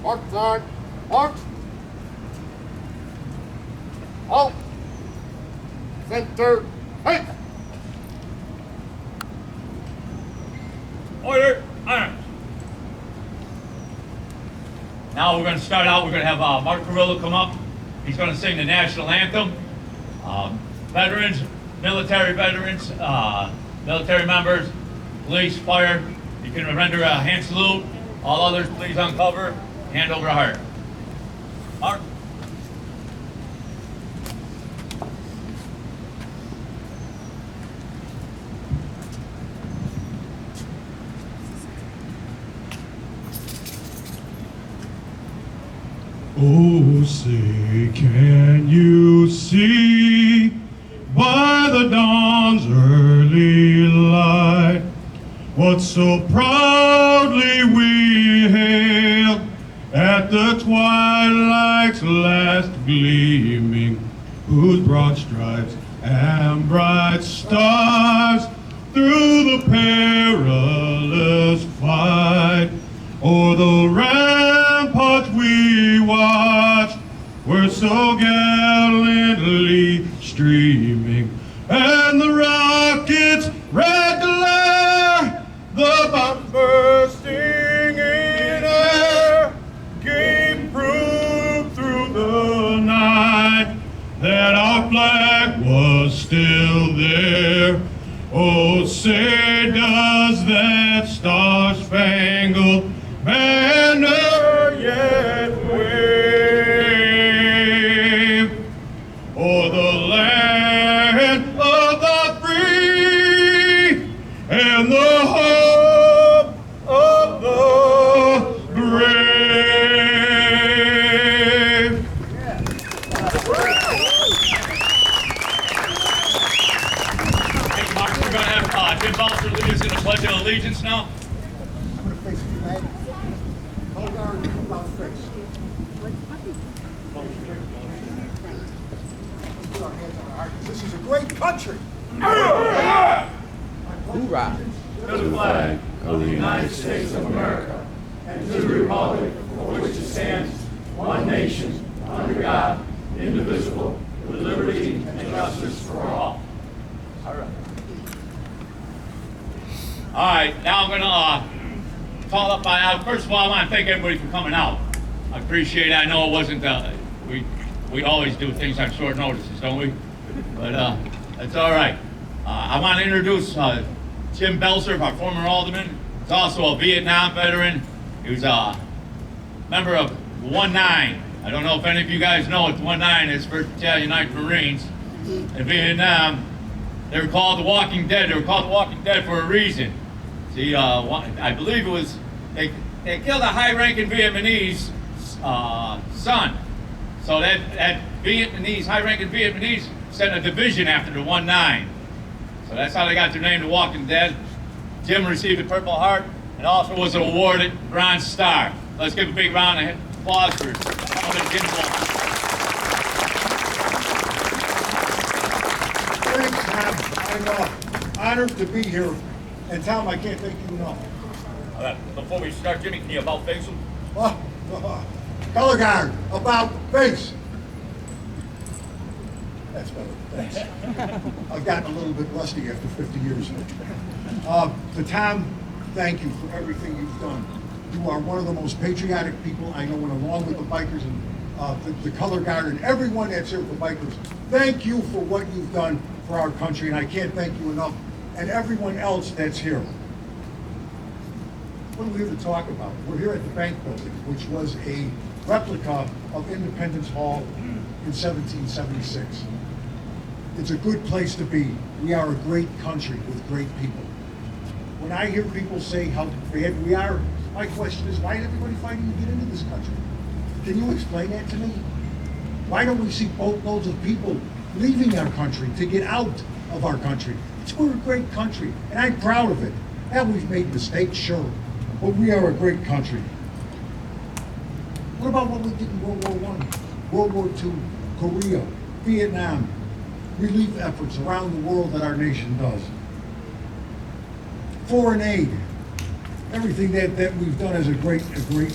Mark sign. Mark. Halt. Center. Hey. Order. Arms. Now we're going to start out. We're going to have Mark Carrillo come up. He's going to sing the national anthem. Veterans, military veterans, military members, police, fire, you can render a hand salute. All others, please uncover, hand over heart. Mark. Oh, say, can you see by the dawn's early light what so proudly we hailed at the twilight's last gleaming, whose broad stripes and bright stars through the perilous fight o'er the ramparts we watched were so gallantly streaming, and the rockets' red glare, the bombs bursting in air, gave proof through the night that our flag was still there. Oh, say does that star-spangled banner yet wave o'er the land of the free and the hope of the brave? Thank you, Mark. We're going to have Jim Balser lead us in the Pledge of Allegiance now. I'm going to face you, man. Hold on, about face. Put our hands on our hearts. This is a great country. Hoorah! To the flag of the United States of America and to the republic for which it stands, one nation, under God, indivisible, with liberty and justice for all. All right, now I'm going to call up first of all, I want to thank everybody for coming out. I appreciate it. I know it wasn't, we always do things on short notices, don't we? But that's all right. I want to introduce Jim Belzer, our former alderman. He's also a Vietnam veteran. He was a member of 1-9. I don't know if any of you guys know what 1-9 is, 1st Battalion 9th Marines. In Vietnam, they were called the Walking Dead. They were called the Walking Dead for a reason. See, I believe it was, they killed a high-ranking Vietnamese son. So that high-ranking Vietnamese sent a division after the 1-9. So that's how they got their name, the Walking Dead. Jim received a Purple Heart and also was awarded Bronze Star. Let's give a big round of applause for Jim Balzer. Thanks, Tom. I'm honored to be here. And Tom, I can't thank you enough. Before we start, Jimmy, can you about face him? Color guard, about face. That's better, thanks. I've gotten a little bit rusty after 50 years. To Tom, thank you for everything you've done. You are one of the most patriotic people I know, and along with the bikers and the color guard and everyone that's here for bikers, thank you for what you've done for our country, and I can't thank you enough, and everyone else that's here. What are we here to talk about? We're here at the Bank Building, which was a replica of Independence Hall in 1776. It's a good place to be. We are a great country with great people. When I hear people say how bad we are, my question is, why is everybody fighting to get into this country? Can you explain that to me? Why don't we see boatloads of people leaving our country to get out of our country? We're a great country, and I'm proud of it. And we've made mistakes, sure, but we are a great country. What about what we did in World War I, World War II, Korea, Vietnam, relief efforts around the world that our nation does? Foreign aid, everything that we've done as a great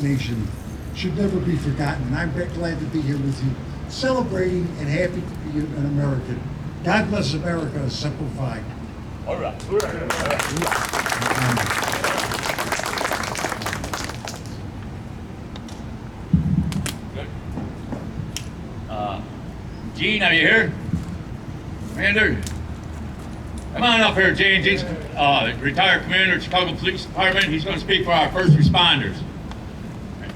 nation. should never be forgotten. And I'm glad to be here with you, celebrating and happy to be an American. God bless America, simplified. All right. Good. Gene, are you here? Commander? Come on up here, Gene. Gene's retired commander of Chicago Police Department. He's going to speak for our first responders. Good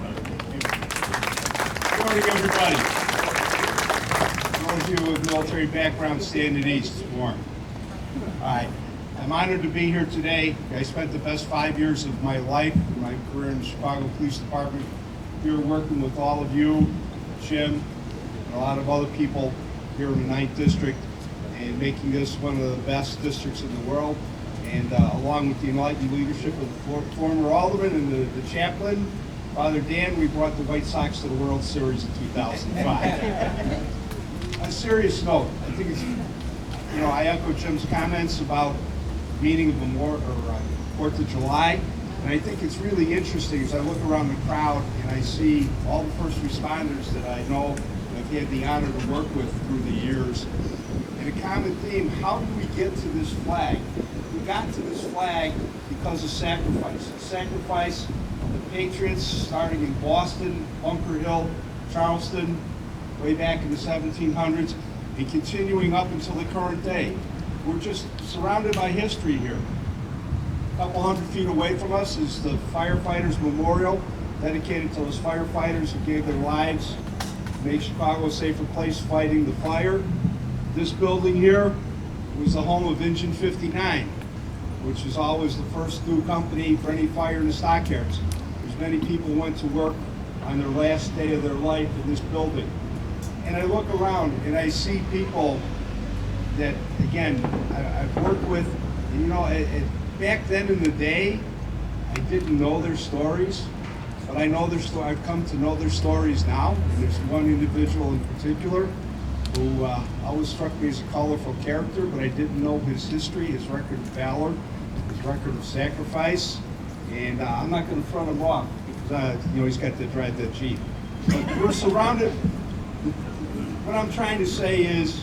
morning, everybody. Those of you with military background, stand at ease. It's warm. All right. I'm honored to be here today. I spent the best 5 years of my life, in my career in the Chicago Police Department, here working with all of you, Jim, and a lot of other people here in the 9th District, and making this one of the best districts in the world. And along with the enlightened leadership of the former alderman and the chaplain, Father Dan, we brought the White Sox to the World Series in 2005. On a serious note, I think it's, I echo Jim's comments about the meaning of Memorial or 4th of July, and I think it's really interesting as I look around the crowd and I see all the first responders that I know and I've had the honor to work with through the years. And a common theme, how did we get to this flag? We got to this flag because of sacrifice. The sacrifice of the Patriots, starting in Boston, Bunker Hill, Charleston, way back in the 1700s, and continuing up until the current day. We're just surrounded by history here. A couple hundred feet away from us is the Firefighters Memorial, dedicated to those firefighters who gave their lives to make Chicago a safer place fighting the fire. This building here was the home of Engine 59, which is always the first new company for any fire in the Stockyards. There's many people who went to work on their last day of their life in this building. And I look around and I see people that, again, I've worked with, and back then in the day, I didn't know their stories, but I know their story. I've come to know their stories now, and there's one individual in particular who always struck me as a colorful character, but I didn't know his history, his record of valor, his record of sacrifice, and I'm not going to front him off because he's got to drive that Jeep. But we're surrounded. What I'm trying to say is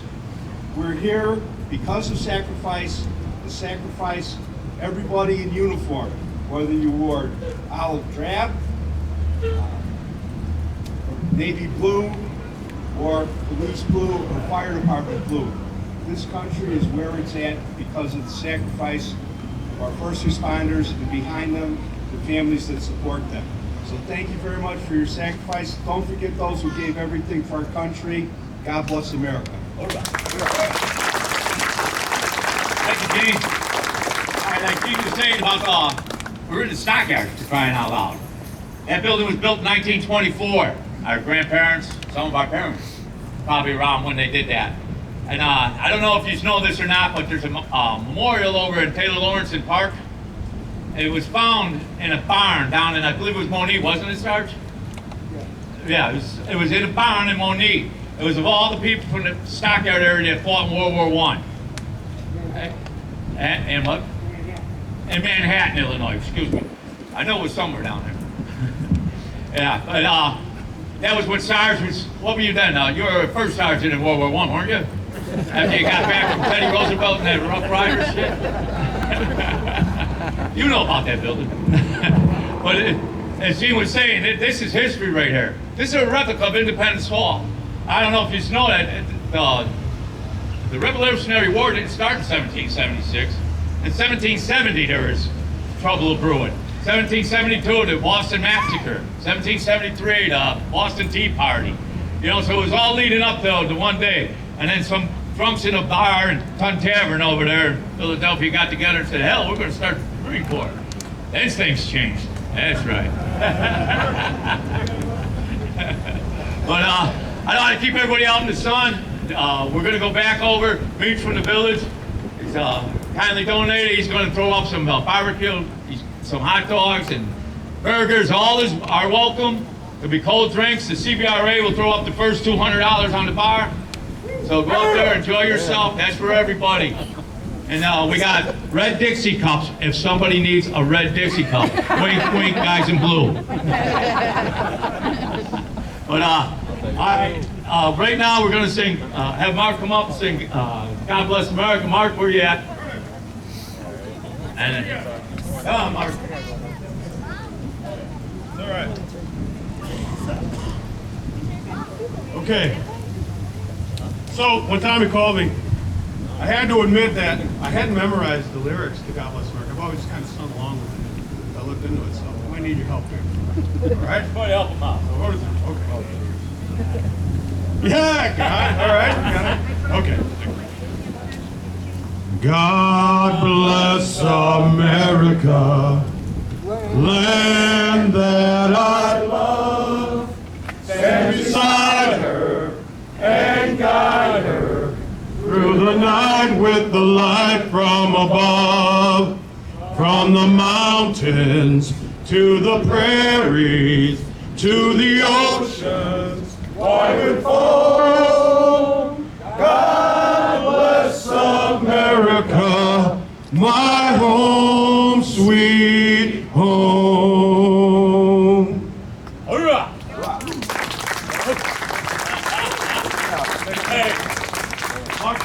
we're here because of sacrifice, the sacrifice everybody in uniform, whether you wore olive drab, navy blue, or police blue, or fire department blue. This country is where it's at because of the sacrifice of our first responders and behind them, the families that support them. So thank you very much for your sacrifice. Don't forget those who gave everything for our country. God bless America. All right. Thank you, Gene. All right, like Gene was saying about we're in the Stockyard, for crying out loud. That building was built in 1924. Our grandparents, some of our parents, probably around when they did that. And I don't know if you know this or not, but there's a memorial over in Taylor Lawrence Park. It was found in a barn down in, I believe it was Monique, wasn't it, Sarge? Yeah, it was in a barn in Monique. It was of all the people from the Stockyard area that fought in World War I. And what? In Manhattan, Illinois, excuse me. I know it was somewhere down there. Yeah, but that was what Sarge was, what were you then? You were a first sergeant in World War I, weren't you? After you got back from Teddy Roosevelt and that Rough Riders shit? You know about that building. But as Gene was saying, this is history right here. This is a replica of Independence Hall. I don't know if you know that the Revolutionary War didn't start in 1776. In 1770 there was trouble brewing. 1772 the Boston Massacre. 1773 the Boston Tea Party. So it was all leading up to one day. And then some drunks in a bar in Tun Tavern over there in Philadelphia got together and said, hell, we're going to start the Marine Corps. Then things changed. That's right. But I want to keep everybody out in the sun. We're going to go back over, Meats from the Village. He's kindly donated. He's going to throw up some barbecue, some hot dogs and burgers. All are welcome. There'll be cold drinks. The CBRA will throw up the first $200 on the bar. So go up there, enjoy yourself. That's for everybody. And we got red Dixie cups if somebody needs a red Dixie cup. Wink, wink, guys in blue. But right now we're going to sing, have Mark come up and sing God Bless America. Mark, where you at? And come on, Mark. All right. Okay. So when Tommy called me, I had to admit that I hadn't memorized the lyrics to God Bless America. I've always just kind of sung along with it. I looked into it, so I might need your help here. All right? Somebody help him out. So what is it? Okay. Yeah, God. All right. Got it. Okay. God bless America, land that I love. Stand beside her and guide her through the night with the light from above. From the mountains to the prairies to the oceans, wide and foam. God bless America, my home, sweet home. Hurrah! Hey, Mark,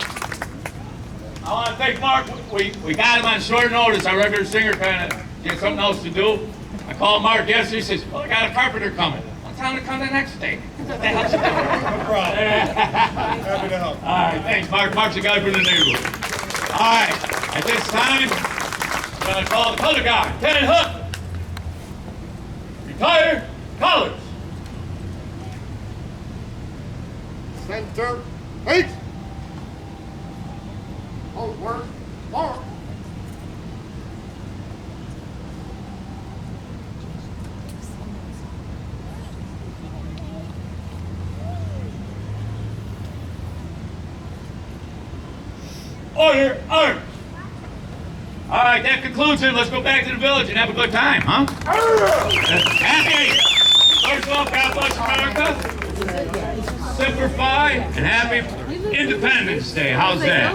I want to thank Mark. We got him on short notice. Our regular singer kind of get something else to do. I called Mark yesterday. He says, "Well, I got a carpenter coming. I'll tell him to come the next day." What the hell's he doing? No problem. Happy to help. All right, thanks, Mark. Mark's a guy from the neighborhood. All right, at this time, I'm going to call the color guy, Ken Hook. Retired colors. Center, eight. Hold work, mark. Order, order. All right, that concludes it. Let's go back to the village and have a good time, huh? Happy. First of all, God bless America. Simplify and happy Independence Day. How's that?